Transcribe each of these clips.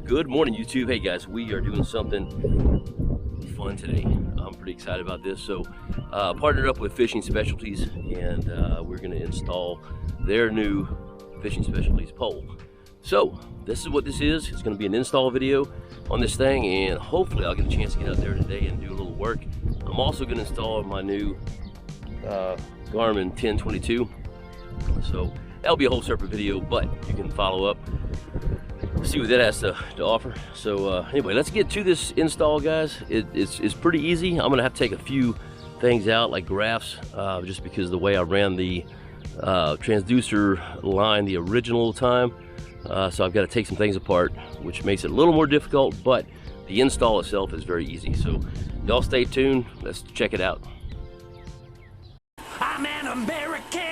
Good morning, YouTube. Hey guys, we are doing something fun today. I'm pretty excited about this. So partnered up with Fishing Specialties, and we're going to install their new Fishing Specialties pole. So this is what this is. It's going to be an install video on this thing, and hopefully I'll get a chance to get out there today and do a little work. I'm also going to install my new Garmin 1022. So that'll be a whole separate video, but you can follow up, see what that has to offer. So anyway, let's get to this install, guys. It's pretty easy. I'm gonna have to take a few things out, like graphs, just because the way I ran the transducer line the original time. So I've got to take some things apart, which makes it a little more difficult, but the install itself is very easy. So y'all stay tuned. Let's check it out. I'm an American.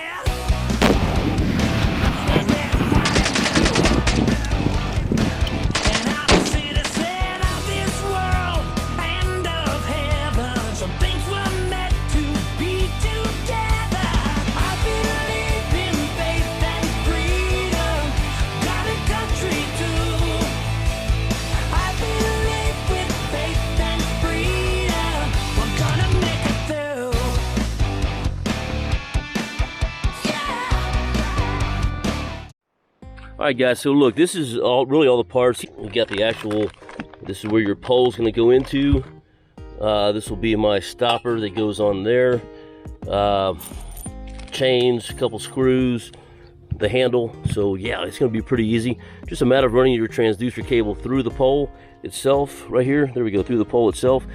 Alright guys, so look, this is really all the parts. You got the actual, this is where your pole's going to go into. This will be my stopper that goes on there. Chains, a couple screws, the handle. So yeah, it's going to be pretty easy. Just a matter of running your transducer cable through the pole itself, right here. There we go, through the pole itself.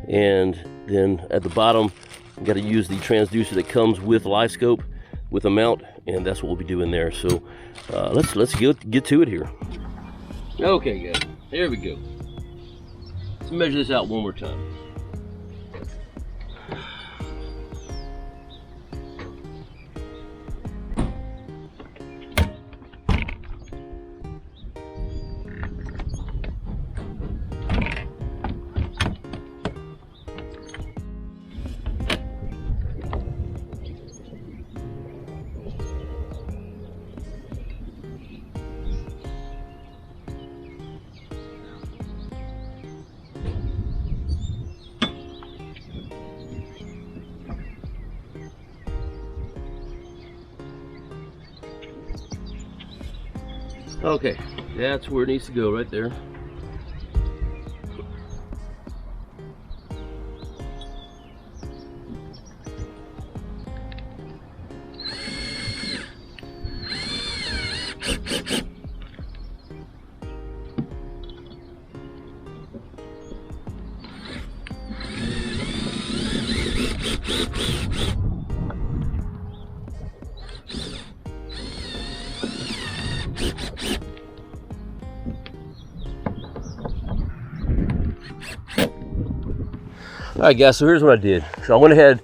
And then at the bottom, you got to use the transducer that comes with Livescope with a mount, and that's what we'll be doing there. So let's get to it here. Okay guys, here we go. Let's measure this out one more time. Okay, that's where it needs to go, right there. Alright guys, so here's what I did. So I went ahead,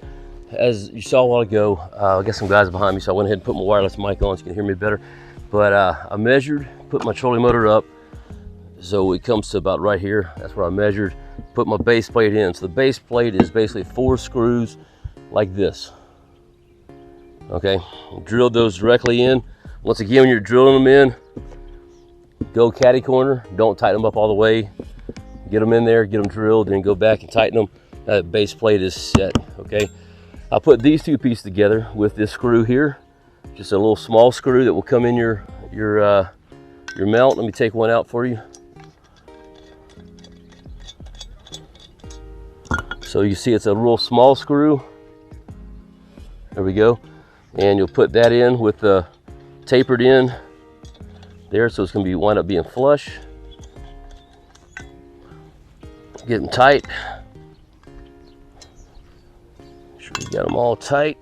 as you saw a while ago, I got some guys behind me, so I went ahead and put my wireless mic on so you can hear me better. But I measured, put my trolling motor up, so it comes to about right here. That's where I measured, put my base plate in. So the base plate is basically 4 screws like this. Okay, drilled those directly in. Once again, when you're drilling them in, go catty corner, don't tighten them up all the way. Get them in there, get them drilled, then go back and tighten them. That base plate is set, okay? I'll put these two pieces together with this screw here. Just a little small screw that will come in your mount. Let me take one out for you. So you see it's a real small screw. There we go. And you'll put that in with the tapered in there, so it's gonna wind up being flush. Get them tight. Make sure you got them all tight.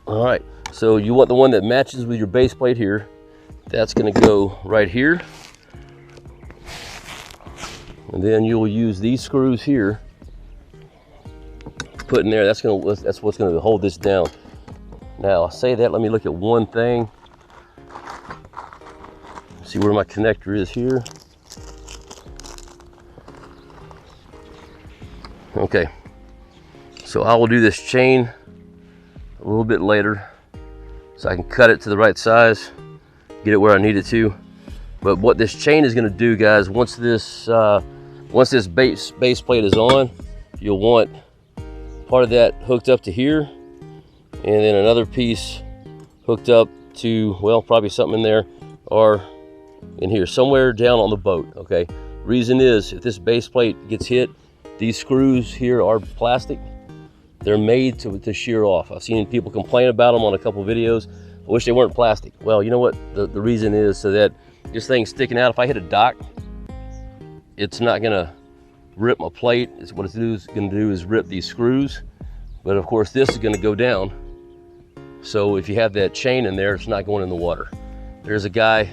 All right, so you want the one that matches with your base plate here. That's gonna go right here. And then you will use these screws here, put in there. That's what's gonna hold this down. Now, I say that, let me look at one thing. See where my connector is here. Okay, so I will do this chain a little bit later so I can cut it to the right size, get it where I need it to. But what this chain is going to do, guys, once this base plate is on, you'll want part of that hooked up to here, and then another piece hooked up to, well, probably something in there or in here, somewhere down on the boat, okay? Reason is, if this base plate gets hit, these screws here are plastic. They're made to shear off. I've seen people complain about them on a couple videos. I wish they weren't plastic. Well, you know what? The reason is so that this thing's sticking out. If I hit a dock, it's not gonna rip my plate. It's what it's gonna do is rip these screws. But of course, this is gonna go down. So if you have that chain in there, it's not going in the water. There's a guy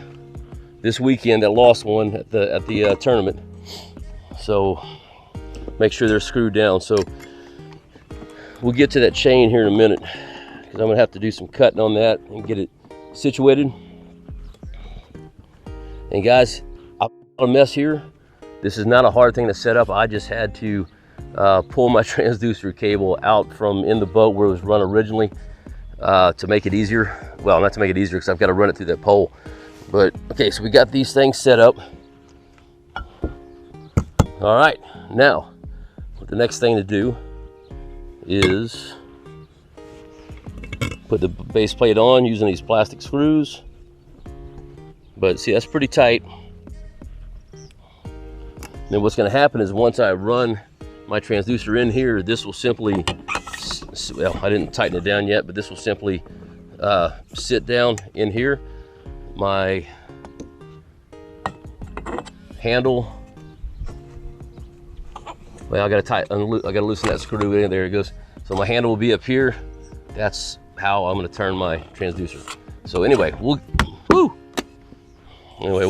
this weekend that lost one at the tournament. So make sure they're screwed down. So we'll get to that chain here in a minute, because I'm gonna have to do some cutting on that and get it situated. And guys, I've got a mess here. This is not a hard thing to set up. I just had to pull my transducer cable out from in the boat where it was run originally to make it easier. Well, not to make it easier, because I've got to run it through that pole. But okay, so we got these things set up. All right, now what the next thing to do is put the base plate on using these plastic screws. But see, that's pretty tight. Then what's going to happen is once I run my transducer in here, this will simply, well, I didn't tighten it down yet, but this will simply sit down in here. My handle, well, I gotta loosen that screw in. There it goes. So my handle will be up here. That's how I'm gonna turn my transducer. So anyway, we'll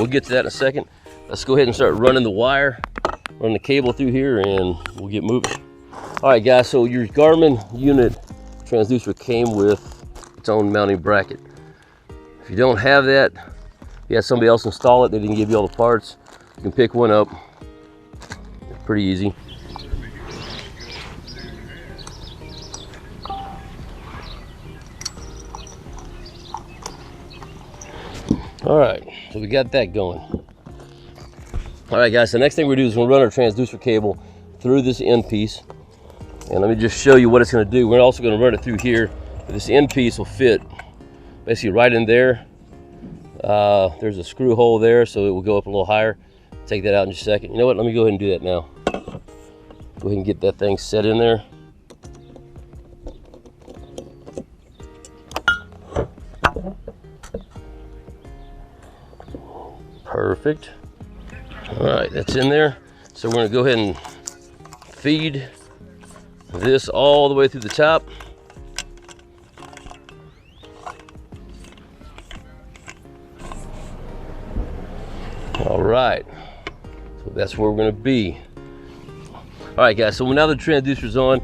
get to that in a second. Let's go ahead and start running the wire, run the cable through here, and we'll get moving. All right, guys, so your Garmin unit transducer came with its own mounting bracket. If you don't have that, you have somebody else install it, they didn't give you all the parts, you can pick one up. Pretty easy. All right, so we got that going. All right, guys, the next thing we're gonna do is we're gonna run our transducer cable through this end piece. And let me just show you what it's gonna do. We're also gonna run it through here. This end piece will fit basically right in there. There's a screw hole there, so it will go up a little higher. Take that out in just a second. You know what, let me go ahead and do that now. Go ahead and get that thing set in there. Perfect. All right, that's in there. So we're gonna go ahead and feed this all the way through the top. All right, so that's where we're gonna be. All right, guys, so now the transducer's on,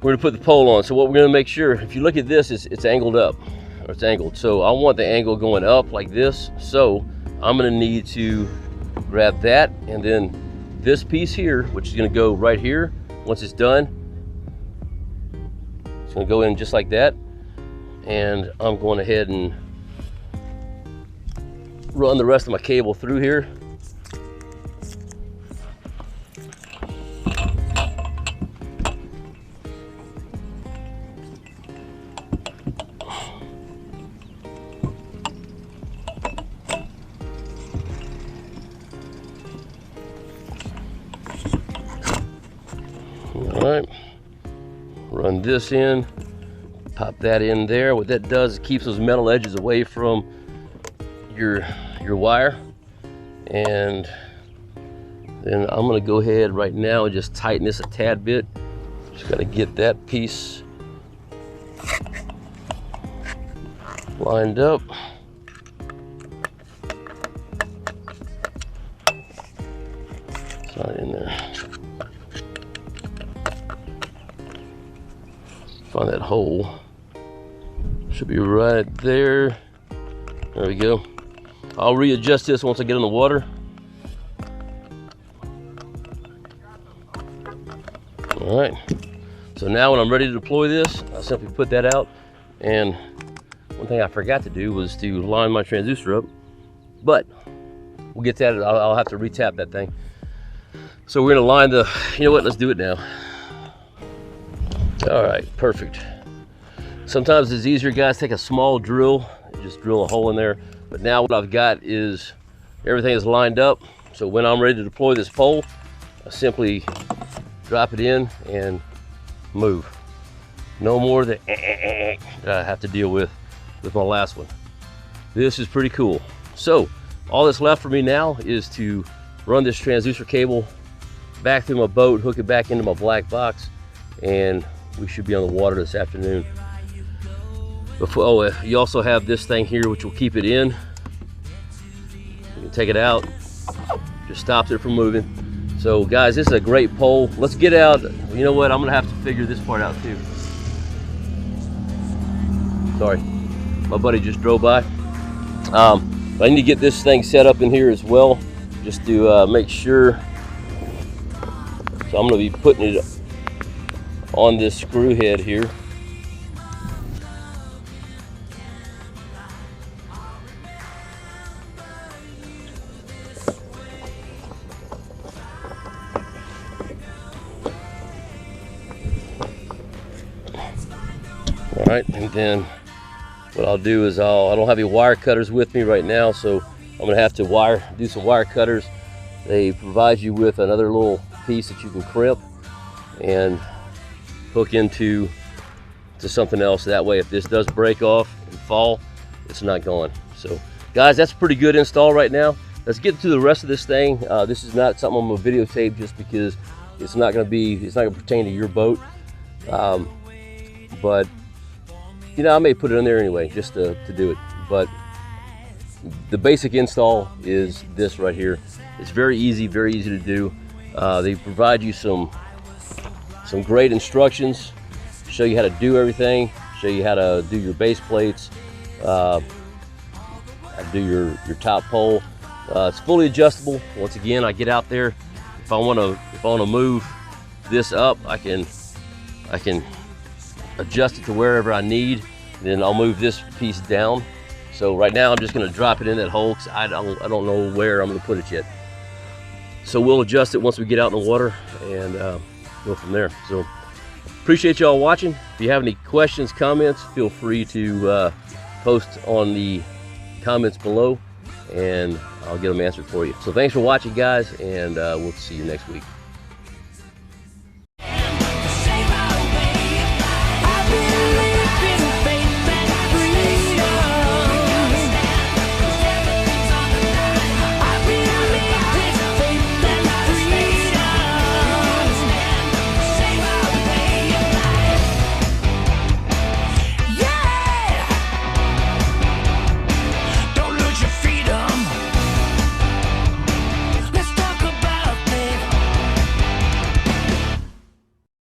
we're gonna put the pole on. So what we're gonna make sure, if you look at this, it's angled up, or it's angled. So I want the angle going up like this. So I'm gonna need to grab that, and then this piece here, which is gonna go right here. Once it's done, it's gonna go in just like that. And I'm going ahead and run the rest of my cable through here. All right, run this in, pop that in there. What that does is keeps those metal edges away from your wire. And then I'm gonna go ahead right now and just tighten this a tad bit. Just gotta get that piece lined up. It's not in there. Find that hole. Should be right there. There we go. I'll readjust this once I get in the water. All right. So now when I'm ready to deploy this, I'll simply put that out. And one thing I forgot to do was to line my transducer up. But we'll get that. I'll have to retap that thing. So we're gonna line the, you know what, let's do it now. All right, perfect. Sometimes it's easier, guys, take a small drill, just drill a hole in there. But now what I've got is everything is lined up. So when I'm ready to deploy this pole, I simply drop it in and move. No more than that I have to deal with my last one. This is pretty cool. So all that's left for me now is to run this transducer cable back through my boat, hook it back into my black box, and we should be on the water this afternoon. Before, oh, you also have this thing here which will keep it in. You can take it out, just stops it from moving. So guys, this is a great pole. Let's get out. You know what, I'm gonna have to figure this part out too. Sorry, my buddy just drove by. I need to get this thing set up in here as well, just to make sure. So I'm gonna be putting it on this screw head here. All right, and then what I'll do is I don't have any wire cutters with me right now, so I'm gonna have to do some wire cutters. They provide you with another little piece that you can crimp and hook into something else. That way, if this does break off and fall, it's not gone. So guys, that's a pretty good install right now. Let's get to the rest of this thing. This is not something I'm gonna videotape just because it's not gonna pertain to your boat. But you know, I may put it in there anyway just to do it. But the basic install is this right here. It's very easy to do. They provide you some great instructions, show you how to do everything, show you how to do your base plates, how to do your top pole. It's fully adjustable. Once again, I get out there. If I want to move this up, I can adjust it to wherever I need. Then I'll move this piece down. So right now I'm just going to drop it in that hole because I don't know where I'm going to put it yet. So we'll adjust it once we get out in the water and go from there. So appreciate y'all watching. If you have any questions, comments, feel free to post on the comments below and I'll get them answered for you. So thanks for watching, guys, and we'll see you next week.